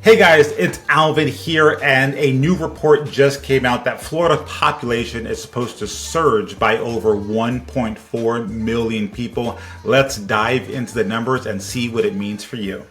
Hey guys, it's Alvin here, and a new report just came out that Florida's population is supposed to surge by over 1.4 million people. Let's dive into the numbers and see what it means for you.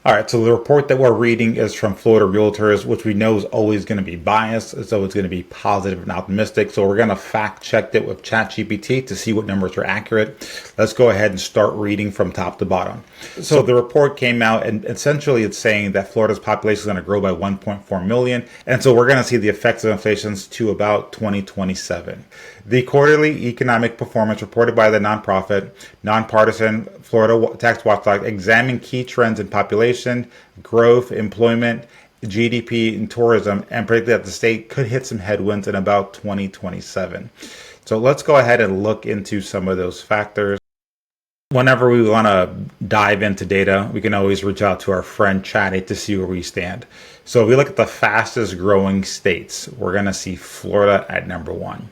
All right, so the report that we're reading is from Florida Realtors, which we know is always going to be biased, so it's going to be positive and optimistic. So we're going to fact check it with ChatGPT to see what numbers are accurate. Let's go ahead and start reading from top to bottom. So the report came out, and essentially it's saying that Florida's population is going to grow by 1.4 million, and so we're going to see the effects of inflation to about 2027. The quarterly economic performance reported by the nonprofit, nonpartisan Florida Taxwatch examined key trends in population, growth, employment, GDP, and tourism, and predicted that the state could hit some headwinds in about 2027. So let's go ahead and look into some of those factors. Whenever we want to dive into data, we can always reach out to our friend Chatty to see where we stand. So if we look at the fastest growing states, we're going to see Florida at number one.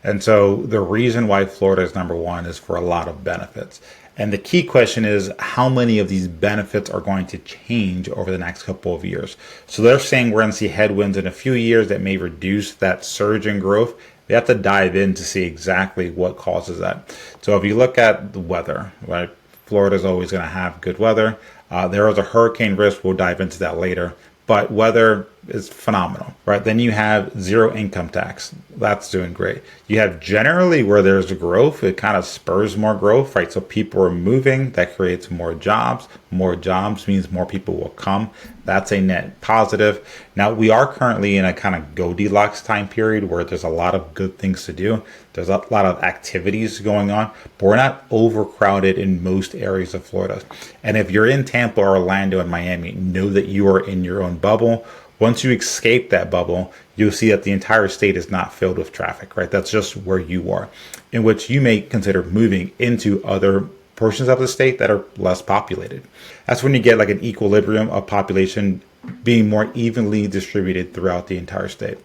And so the reason why Florida is number one is for a lot of benefits. And the key question is how many of these benefits are going to change over the next couple of years. So they're saying we're going to see headwinds in a few years that may reduce that surge in growth. We have to dive in to see exactly what causes that. So if you look at the weather, right, Florida is always going to have good weather. There is a hurricane risk. We'll dive into that later. But weather is phenomenal, right? Then you have zero income tax. That's doing great. You have generally where there's growth, it kind of spurs more growth, right? So people are moving, that creates more jobs. More jobs means more people will come. That's a net positive. Now, we are currently in a kind of Goldilocks time period where there's a lot of good things to do. There's a lot of activities going on, but we're not overcrowded in most areas of Florida. And if you're in Tampa, Orlando, and Miami, know that you are in your own bubble. Once you escape that bubble, you'll see that the entire state is not filled with traffic, right? That's just where you are, in which you may consider moving into other portions of the state that are less populated. That's when you get like an equilibrium of population being more evenly distributed throughout the entire state.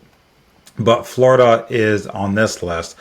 But Florida is on this list,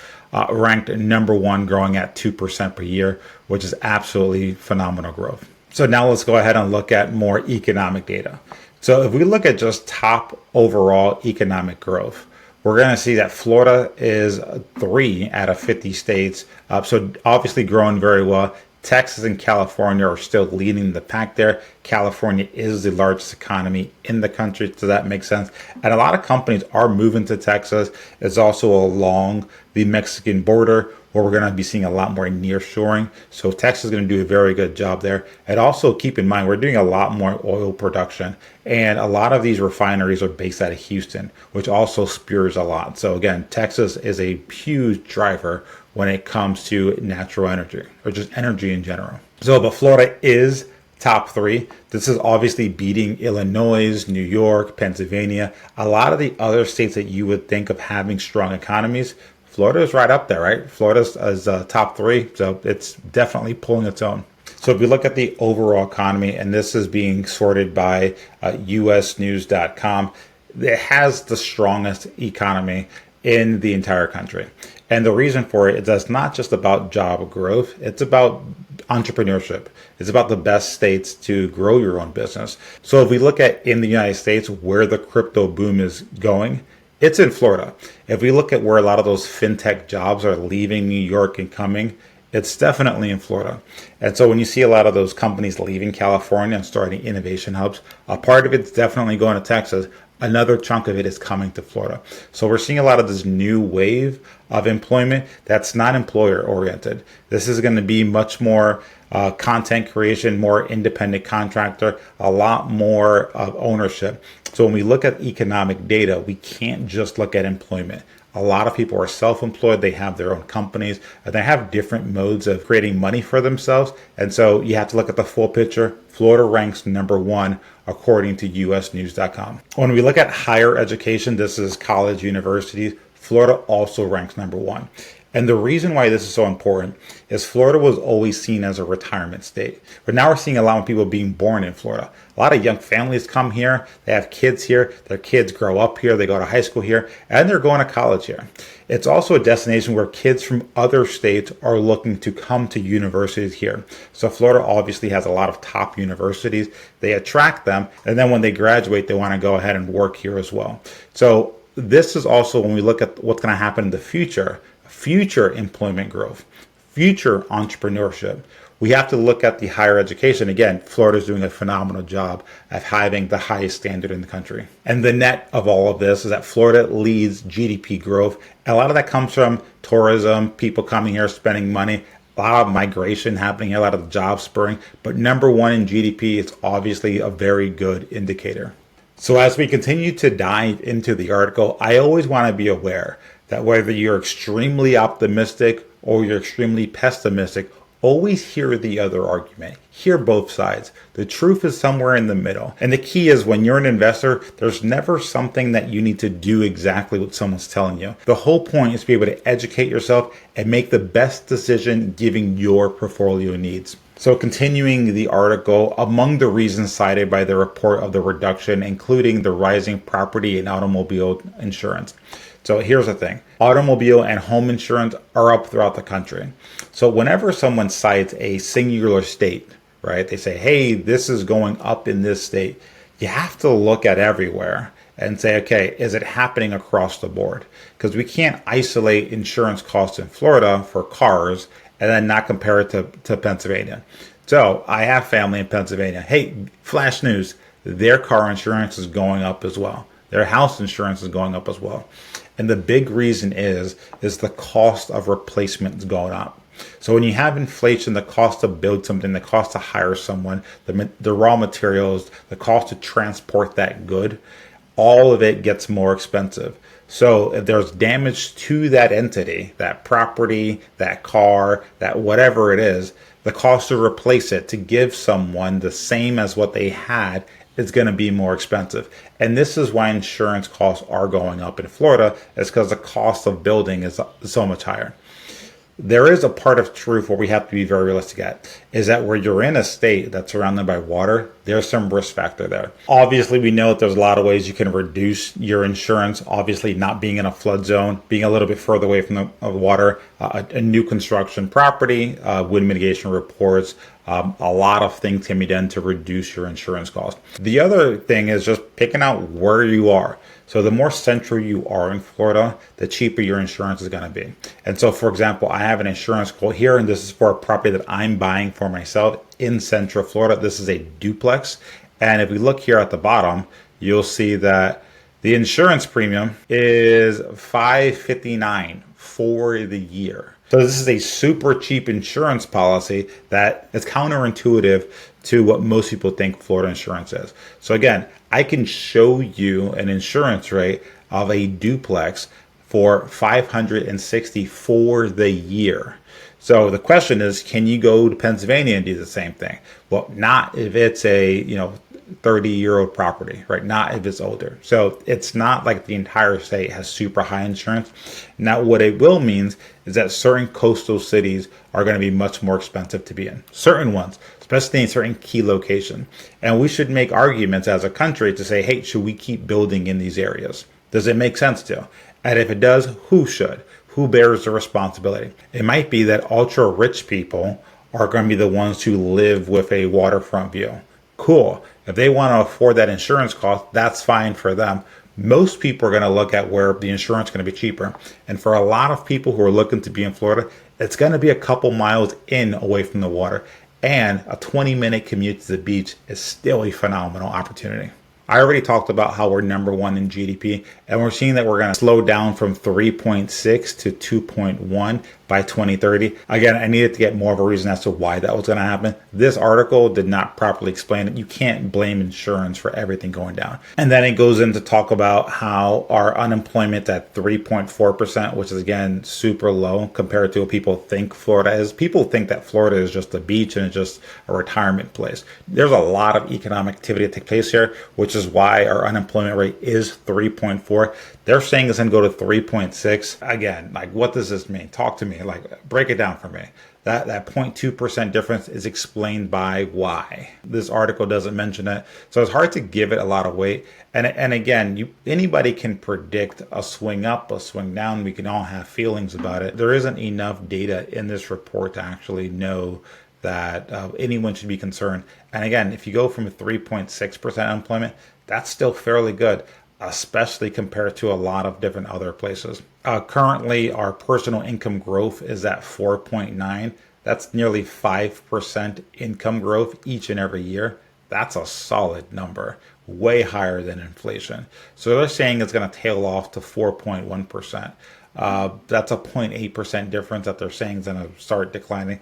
ranked number one, growing at 2% per year, which is absolutely phenomenal growth. So now let's go ahead and look at more economic data. So if we look at just top overall economic growth, we're going to see that Florida is 3 out of 50 states. So obviously growing very well. Texas and California are still leading the pack there. California is the largest economy in the country, so that makes sense. And a lot of companies are moving to Texas. It's also along the Mexican border where we're going to be seeing a lot more nearshoring. So Texas is going to do a very good job there. And also keep in mind, we're doing a lot more oil production. And a lot of these refineries are based out of Houston, which also spurs a lot. So again, Texas is a huge driver when it comes to natural energy or just energy in general. So, but Florida is top 3. This is obviously beating Illinois, New York, Pennsylvania, a lot of the other states that you would think of having strong economies. Florida is right up there, right? Florida is top 3, so it's definitely pulling its own. So if you look at the overall economy, and this is being sorted by usnews.com, it has the strongest economy in the entire country. And the reason for it is that's not just about job growth, it's about entrepreneurship. It's about the best states to grow your own business. So if we look at in the United States where the crypto boom is going, it's in Florida. If we look at where a lot of those fintech jobs are leaving New York and coming, it's definitely in Florida. And so when you see a lot of those companies leaving California and starting innovation hubs, a part of it's definitely going to Texas. Another chunk of it is coming to Florida. So we're seeing a lot of this new wave of employment that's not employer oriented. This is going to be much more content creation, more independent contractor, a lot more of ownership. So when we look at economic data, we can't just look at employment. A lot of people are self-employed. They have their own companies and they have different modes of creating money for themselves. And so you have to look at the full picture. Florida ranks #1 according to usnews.com. When we look at higher education, this is college, universities, Florida also ranks #1. And the reason why this is so important is Florida was always seen as a retirement state. But now we're seeing a lot of people being born in Florida. A lot of young families come here. They have kids here. Their kids grow up here. They go to high school here. And they're going to college here. It's also a destination where kids from other states are looking to come to universities here. So Florida obviously has a lot of top universities. They attract them. And then when they graduate, they want to go ahead and work here as well. So this is also when we look at what's going to happen in the future employment growth, future entrepreneurship. We have to look at the higher education. Again, Florida is doing a phenomenal job at having the highest standard in the country. And the net of all of this is that Florida leads GDP growth. And a lot of that comes from tourism, people coming here, spending money, a lot of migration happening here, a lot of job spurring. But #1 in GDP is obviously a very good indicator. So as we continue to dive into the article, I always want to be aware that whether you're extremely optimistic or you're extremely pessimistic, always hear the other argument. Hear both sides. The truth is somewhere in the middle. And the key is when you're an investor, there's never something that you need to do exactly what someone's telling you. The whole point is to be able to educate yourself and make the best decision given your portfolio needs. So continuing the article, among the reasons cited by the report of the reduction, including the rising property and automobile insurance. So here's the thing. Automobile and home insurance are up throughout the country. So whenever someone cites a singular state, right, they say, hey, this is going up in this state, you have to look at everywhere and say, okay, is it happening across the board? Because we can't isolate insurance costs in Florida for cars and then not compare it to Pennsylvania. So I have family in Pennsylvania. Hey, flash news, their car insurance is going up as well. Their house insurance is going up as well. And the big reason is the cost of replacement is going up. So when you have inflation, the cost to build something, the cost to hire someone, the raw materials, the cost to transport that good, all of it gets more expensive. So if there's damage to that entity, that property, that car, that whatever it is, the cost to replace it, to give someone the same as what they had, is going to be more expensive. And this is why insurance costs are going up in Florida, is because the cost of building is so much higher. There is a part of truth where we have to be very realistic at, is that where you're in a state that's surrounded by water, there's some risk factor there. Obviously, we know that there's a lot of ways you can reduce your insurance. Obviously, not being in a flood zone, being a little bit further away from the water, a new construction property, wind mitigation reports, a lot of things can be done to reduce your insurance costs. The other thing is just picking out where you are. So the more central you are in Florida, the cheaper your insurance is going to be. And so, for example, I have an insurance quote here, and this is for a property that I'm buying for myself in Central Florida. This is a duplex. And if we look here at the bottom, you'll see that the insurance premium is $559 for the year. So this is a super cheap insurance policy that is counterintuitive to what most people think Florida insurance is. So again, I can show you an insurance rate of a duplex for $560 for the year. So the question is, can you go to Pennsylvania and do the same thing? Well, not if it's a 30-year-old property, right? Not if it's older. So it's not like the entire state has super high insurance. Now, what it will mean is that certain coastal cities are going to be much more expensive to be in. Certain ones, especially in certain key locations. And we should make arguments as a country to say, hey, should we keep building in these areas? Does it make sense to? And if it does, who should? Who bears the responsibility? It might be that ultra rich people are going to be the ones who live with a waterfront view. Cool. If they want to afford that insurance cost, that's fine for them. Most people are going to look at where the insurance is going to be cheaper. And for a lot of people who are looking to be in Florida, it's going to be a couple miles in away from the water. And a 20-minute commute to the beach is still a phenomenal opportunity. I already talked about how we're number one in GDP, and we're seeing that we're going to slow down from 3.6 to 2.1 by 2030. Again, I needed to get more of a reason as to why that was going to happen. This article did not properly explain it. You can't blame insurance for everything going down. And then it goes in to talk about how our unemployment at 3.4%, which is again super low compared to what people think Florida is. People think that Florida is just a beach and it's just a retirement place. There's a lot of economic activity that takes place here, which is why our unemployment rate is 3.4. They're saying it's going to go to 3.6. Again, like, what does this mean? Talk to me. Like, break it down for me. That 0.2% difference is explained by why. This article doesn't mention it, so it's hard to give it a lot of weight. And again, anybody can predict a swing up, a swing down. We can all have feelings about it. There isn't enough data in this report to actually know that anyone should be concerned. And again, if you go from a 3.6% unemployment, that's still fairly good, especially compared to a lot of different other places. Currently, our personal income growth is at 4.9. That's nearly 5% income growth each and every year. That's a solid number, way higher than inflation. So they're saying it's going to tail off to 4.1%. That's a 0.8% difference that they're saying is going to start declining.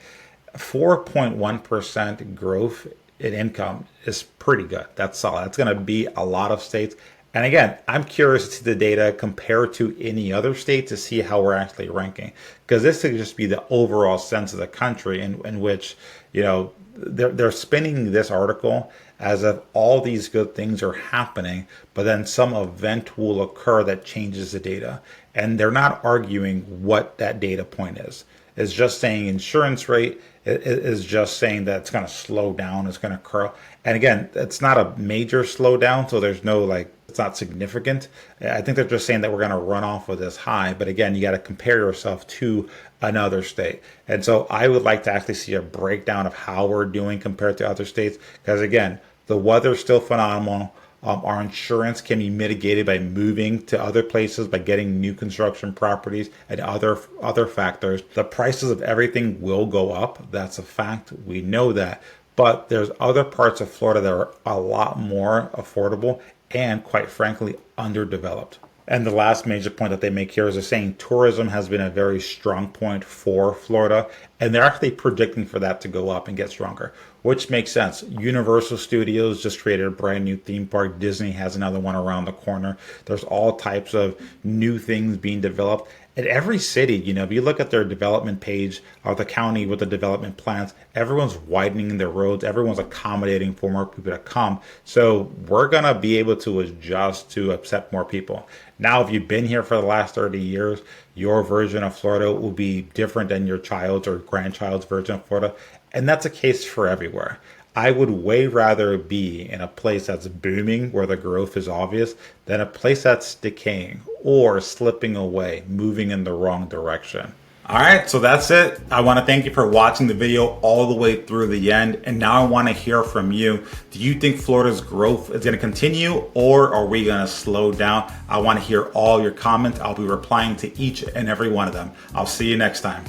4.1% growth in income is pretty good. That's solid. That's going to beat a lot of states. And again, I'm curious to see the data compared to any other state to see how we're actually ranking, because this could just be the overall sense of the country in which, you know, they're spinning this article as if all these good things are happening, but then some event will occur that changes the data. And they're not arguing what that data point is. It's just saying insurance rate is just saying that it's going to slow down, it's going to curl. And again, it's not a major slowdown, so there's no, like, it's not significant. I think they're just saying that we're going to run off of this high. But again, you got to compare yourself to another state. And so I would like to actually see a breakdown of how we're doing compared to other states. Because again, the weather's still phenomenal. Our insurance can be mitigated by moving to other places, by getting new construction properties and other factors. The prices of everything will go up. That's a fact. We know that. But there's other parts of Florida that are a lot more affordable and, quite frankly, underdeveloped. And the last major point that they make here is they're saying tourism has been a very strong point for Florida, and they're actually predicting for that to go up and get stronger, which makes sense. Universal Studios just created a brand new theme park. Disney has another one around the corner. There's all types of new things being developed. At every city, you know, if you look at their development page of the county with the development plans, everyone's widening their roads. Everyone's accommodating for more people to come. So we're going to be able to adjust to accept more people. Now, if you've been here for the last 30 years, your version of Florida will be different than your child's or grandchild's version of Florida. And that's a case for everywhere. I would way rather be in a place that's booming where the growth is obvious than a place that's decaying or slipping away, moving in the wrong direction. All right, so that's it. I want to thank you for watching the video all the way through the end. And now I want to hear from you. Do you think Florida's growth is going to continue, or are we going to slow down? I want to hear all your comments. I'll be replying to each and every one of them. I'll see you next time.